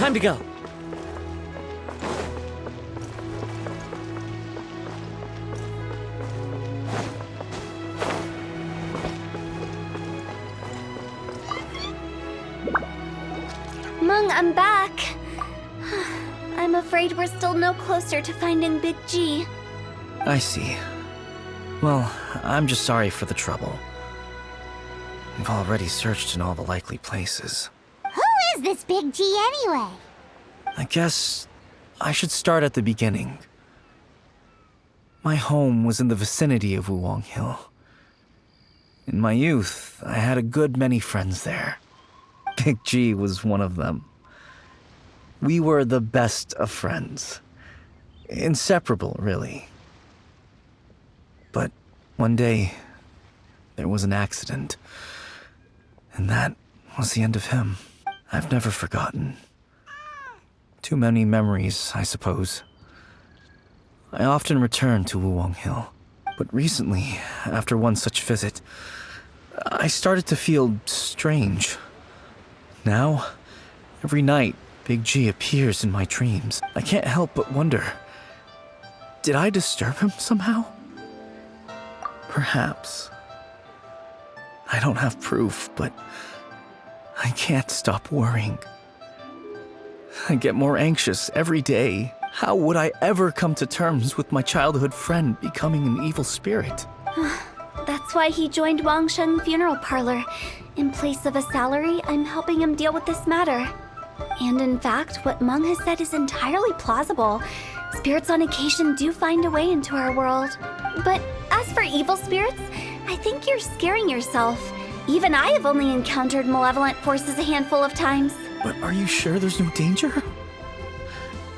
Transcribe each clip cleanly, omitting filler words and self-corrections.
time to go. Mung, I'm back. I'm afraid we're still no closer to finding Big G. I see. Well, I'm just sorry for the trouble. We've already searched in all the likely places. Who is this Big G anyway? I guess I should start at the beginning. My home was in the vicinity of Wuwang Hill. In my youth, I had a good many friends there. Big G was one of them. We were the best of friends. Inseparable, really. But one day, there was an accident. And that was the end of him. I've never forgotten. Too many memories, I suppose. I often return to Wuwang Hill. But recently, after one such visit, I started to feel strange. Now, every night, Big G appears in my dreams. I can't help but wonder, did I disturb him somehow? Perhaps. I don't have proof, but I can't stop worrying. I get more anxious every day. How would I ever come to terms with my childhood friend becoming an evil spirit? That's why he joined Wangsheng Funeral Parlor. In place of a salary, I'm helping him deal with this matter. And in fact, what Mung has said is entirely plausible. Spirits on occasion do find a way into our world. But as for evil spirits, I think you're scaring yourself. Even I have only encountered malevolent forces a handful of times. But are you sure there's no danger?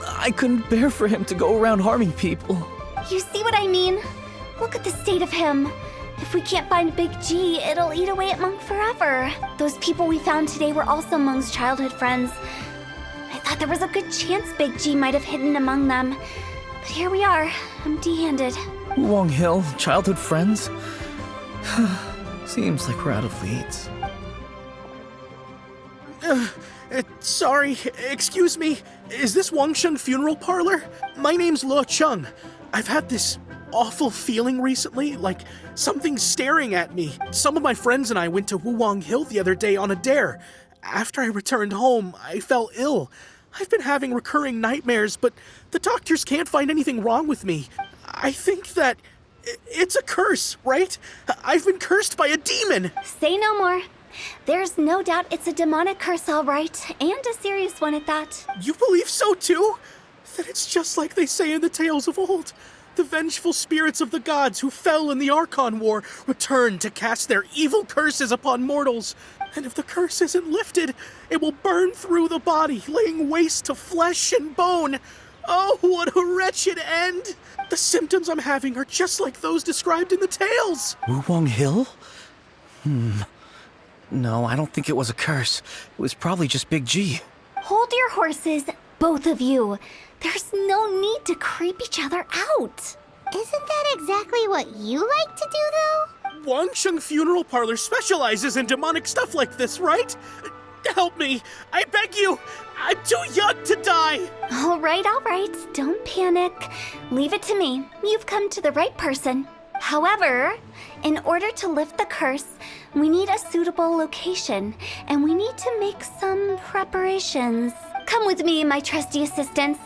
I couldn't bear for him to go around harming people. You see what I mean? Look at the state of him. If we can't find Big G, it'll eat away at Mung forever. Those people we found today were also Mung's childhood friends. I thought there was a good chance Big G might have hidden among them. But here we are, empty-handed. Wuwang Hill, childhood friends? Seems like we're out of leads. Sorry, excuse me. Is this Wangsheng Funeral Parlor? My name's Luo Chung. I've had this awful feeling recently, like something's staring at me. Some of my friends and I went to Wuwang Hill the other day on a dare. After I returned home, I fell ill. I've been having recurring nightmares, but the doctors can't find anything wrong with me. I think that it's a curse, right? I've been cursed by a demon. Say no more. There's no doubt it's a demonic curse, all right, and a serious one at that. You believe so too? Then it's just like they say in the tales of old. The vengeful spirits of the gods who fell in the Archon War return to cast their evil curses upon mortals. And if the curse isn't lifted, it will burn through the body, laying waste to flesh and bone. Oh, what a wretched end! The symptoms I'm having are just like those described in the tales. Wuwang Hill? No, I don't think it was a curse. It was probably just Big G. Hold your horses, both of you. There's no need to creep each other out. Isn't that exactly what you like to do, though? Wangsheng Funeral Parlor specializes in demonic stuff like this, right? Help me! I beg you! I'm too young to die! All right, don't panic. Leave it to me. You've come to the right person. However, in order to lift the curse, we need a suitable location, and we need to make some preparations. Come with me, my trusty assistants.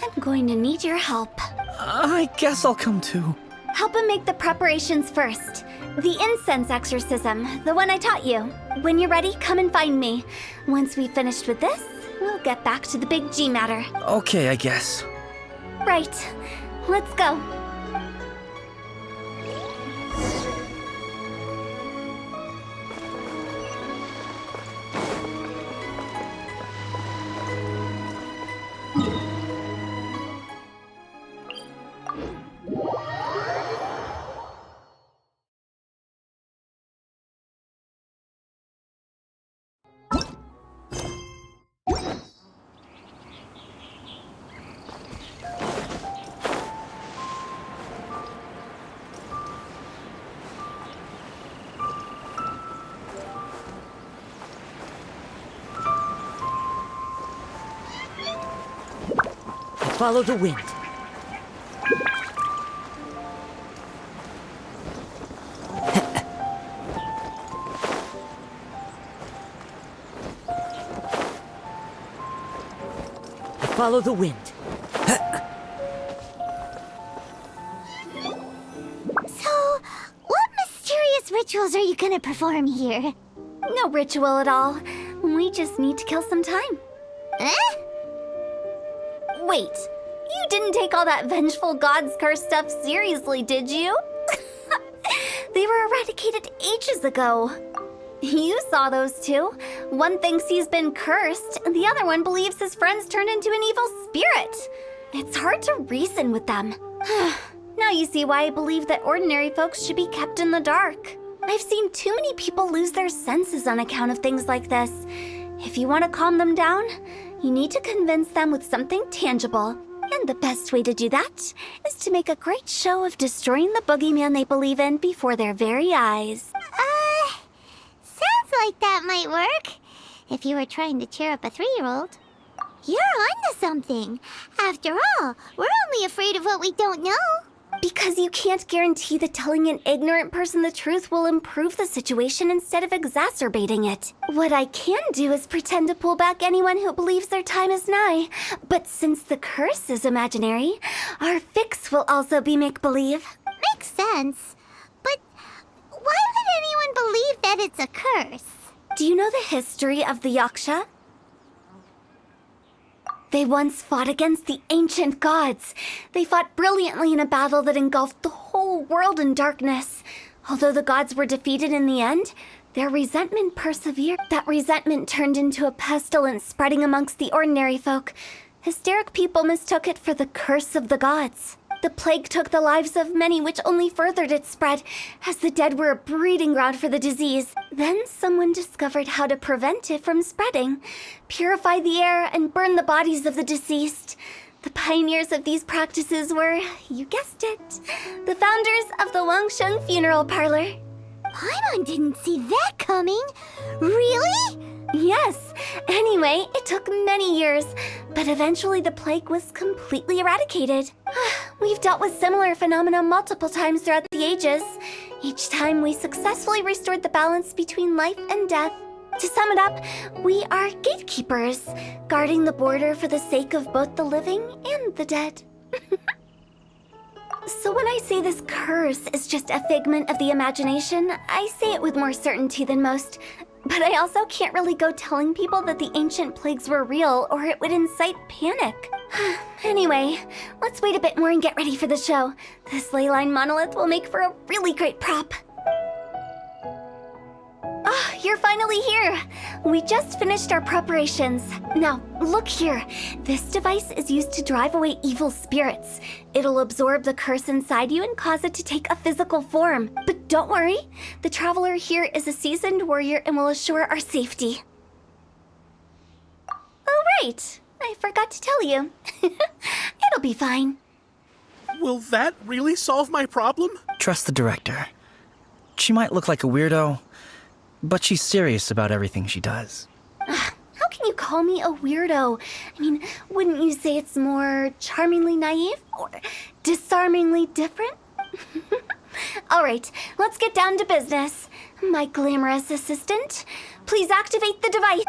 I'm going to need your help. I guess I'll come too. Help him make the preparations first. The incense exorcism, the one I taught you. When you're ready, come and find me. Once we've finished with this, we'll get back to the Big G matter. Okay, I guess. Right. Let's go. Follow the wind. Follow the wind. So, what mysterious rituals are you gonna perform here? No ritual at all. We just need to kill some time. Eh? Wait, you didn't take all that vengeful God's curse stuff seriously, did you? They were eradicated ages ago. You saw those two. One thinks he's been cursed, and the other one believes his friends turned into an evil spirit. It's hard to reason with them. Now you see why I believe that ordinary folks should be kept in the dark. I've seen too many people lose their senses on account of things like this. If you want to calm them down, you need to convince them with something tangible. And the best way to do that is to make a great show of destroying the boogeyman they believe in before their very eyes. Sounds like that might work. If you were trying to cheer up a 3-year-old. You're onto something. After all, we're only afraid of what we don't know. Because you can't guarantee that telling an ignorant person the truth will improve the situation instead of exacerbating it. What I can do is pretend to pull back anyone who believes their time is nigh. But since the curse is imaginary, our fix will also be make-believe. Makes sense. But why would anyone believe that it's a curse? Do you know the history of the Yaksha? They once fought against the ancient gods. They fought brilliantly in a battle that engulfed the whole world in darkness. Although the gods were defeated in the end, their resentment persevered. That resentment turned into a pestilence spreading amongst the ordinary folk. Hysteric people mistook it for the curse of the gods. The plague took the lives of many, which only furthered its spread, as the dead were a breeding ground for the disease. Then someone discovered how to prevent it from spreading, purify the air, and burn the bodies of the deceased. The pioneers of these practices were, you guessed it, the founders of the Wangsheng Funeral Parlor. Paimon didn't see that coming. Really? Yes. Anyway, it took many years, but eventually the plague was completely eradicated. We've dealt with similar phenomena multiple times throughout the ages. Each time we successfully restored the balance between life and death. To sum it up, we are gatekeepers, guarding the border for the sake of both the living and the dead. So when I say this curse is just a figment of the imagination, I say it with more certainty than most. But I also can't really go telling people that the ancient plagues were real, or it would incite panic. Anyway, let's wait a bit more and get ready for the show. This ley line monolith will make for a really great prop. Ah, you're finally here! We just finished our preparations. Now, look here. This device is used to drive away evil spirits. It'll absorb the curse inside you and cause it to take a physical form. But don't worry, the traveler here is a seasoned warrior and will assure our safety. Oh, right. I forgot to tell you. It'll be fine. Will that really solve my problem? Trust the director. She might look like a weirdo, but she's serious about everything she does. How can you call me a weirdo? I mean, wouldn't you say it's more charmingly naive or disarmingly different? All right, let's get down to business. My glamorous assistant, please activate the device.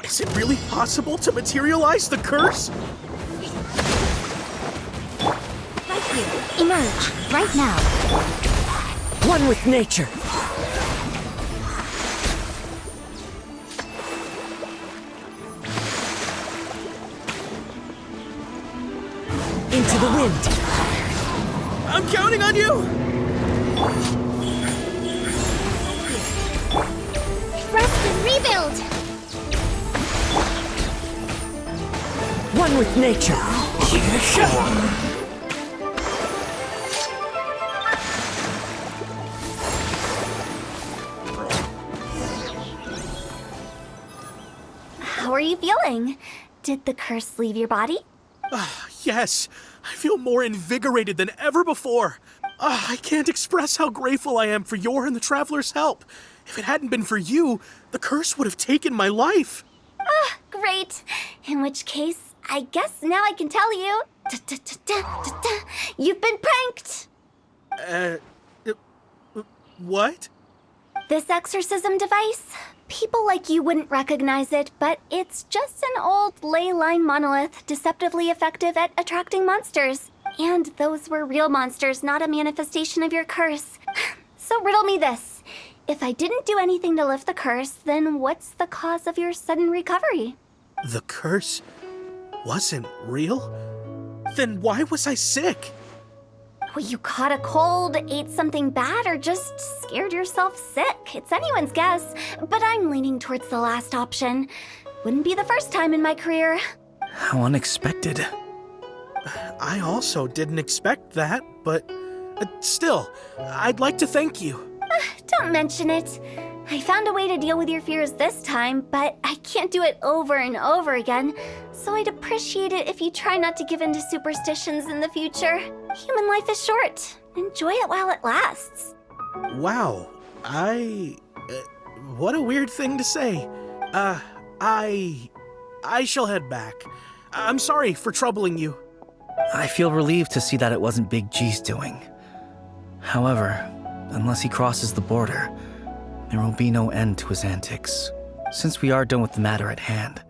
Is it really possible to materialize the curse? Right here. Emerge. Right now. One with nature. Into the wind. I'm counting on you! Rest and rebuild. One with nature. How are you feeling? Did the curse leave your body? Yes, I feel more invigorated than ever before. I can't express how grateful I am for your and the Traveler's help. If it hadn't been for you, the curse would have taken my life. Great. In which case, I guess now I can tell you. You've been pranked. What? This exorcism device, people like you wouldn't recognize it, but it's just an old ley line monolith deceptively effective at attracting monsters. And those were real monsters, not a manifestation of your curse. So riddle me this. If I didn't do anything to lift the curse, then what's the cause of your sudden recovery? The curse wasn't real? Then why was I sick? Well, you caught a cold, ate something bad, or just scared yourself sick. It's anyone's guess, but I'm leaning towards the last option. Wouldn't be the first time in my career. How unexpected. I also didn't expect that, but still, I'd like to thank you. Don't mention it. I found a way to deal with your fears this time, but I can't do it over and over again, so I'd appreciate it if you try not to give in to superstitions in the future. Human life is short. Enjoy it while it lasts. Wow, what a weird thing to say. I shall head back. I'm sorry for troubling you. I feel relieved to see that it wasn't Big G's doing. However, unless he crosses the border, there will be no end to his antics. Since we are done with the matter at hand,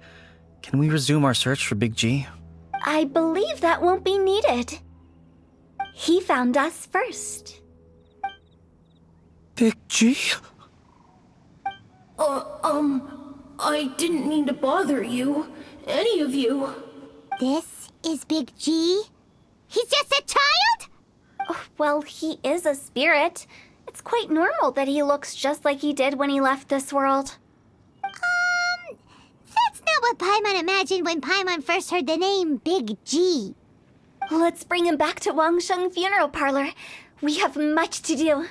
can we resume our search for Big G? I believe that won't be needed. He found us first. Big G? I didn't mean to bother you. Any of you. This is Big G? He's just a child? Oh, well, he is a spirit. It's quite normal that he looks just like he did when he left this world. That's not what Paimon imagined when Paimon first heard the name Big G. Let's bring him back to Wangsheng Funeral Parlor. We have much to do.